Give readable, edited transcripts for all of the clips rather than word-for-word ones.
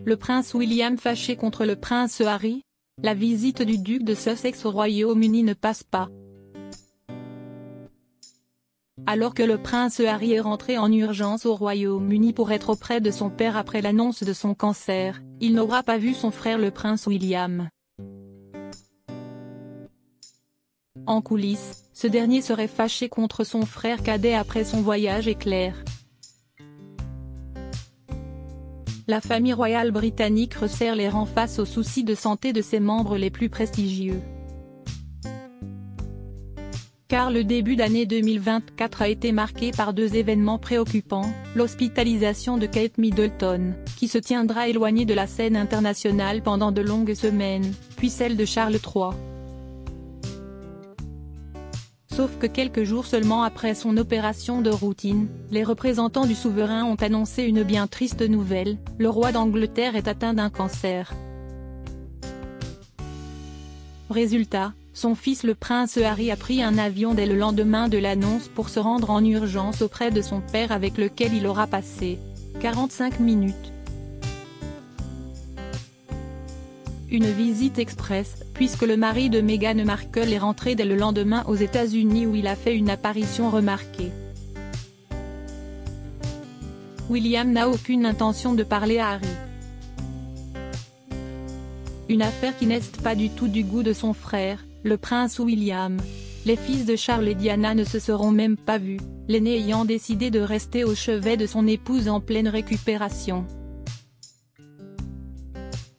Le prince William fâché contre le prince Harry. La visite du duc de Sussex au Royaume-Uni ne passe pas. Alors que le prince Harry est rentré en urgence au Royaume-Uni pour être auprès de son père après l'annonce de son cancer, il n'aura pas vu son frère le prince William. En coulisses, ce dernier serait fâché contre son frère cadet après son voyage éclair. La famille royale britannique resserre les rangs face aux soucis de santé de ses membres les plus prestigieux. Car le début d'année 2024 a été marqué par deux événements préoccupants, l'hospitalisation de Kate Middleton, qui se tiendra éloignée de la scène internationale pendant de longues semaines, puis celle de Charles III. Sauf que quelques jours seulement après son opération de routine, les représentants du souverain ont annoncé une bien triste nouvelle, le roi d'Angleterre est atteint d'un cancer. Résultat, son fils le prince Harry a pris un avion dès le lendemain de l'annonce pour se rendre en urgence auprès de son père avec lequel il aura passé 45 minutes. Une visite express, puisque le mari de Meghan Markle est rentré dès le lendemain aux États-Unis où il a fait une apparition remarquée. William n'a aucune intention de parler à Harry. Une affaire qui n'est pas du tout du goût de son frère, le prince William. Les fils de Charles et Diana ne se seront même pas vus, l'aîné ayant décidé de rester au chevet de son épouse en pleine récupération.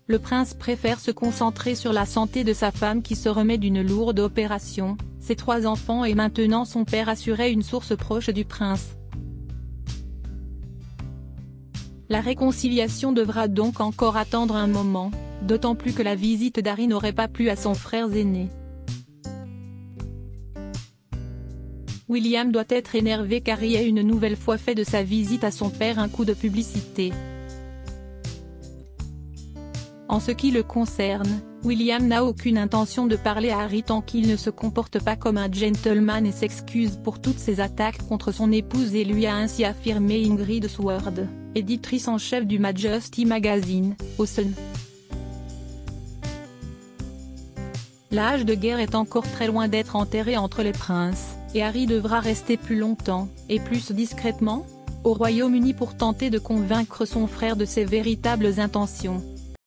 Le prince préfère se concentrer sur la santé de sa femme qui se remet d'une lourde opération, ses 3 enfants et maintenant son père assurait une source proche du prince. La réconciliation devra donc encore attendre un moment, d'autant plus que la visite d'Harry n'aurait pas plu à son frère aîné. William doit être énervé car Harry a une nouvelle fois fait de sa visite à son père un coup de publicité. En ce qui le concerne, William n'a aucune intention de parler à Harry tant qu'il ne se comporte pas comme un gentleman et s'excuse pour toutes ses attaques contre son épouse et lui a ainsi affirmé Ingrid Sword, éditrice en chef du Majesty Magazine, au Sun. L'âge de guerre est encore très loin d'être enterré entre les princes, et Harry devra rester plus longtemps, et plus discrètement, au Royaume-Uni pour tenter de convaincre son frère de ses véritables intentions.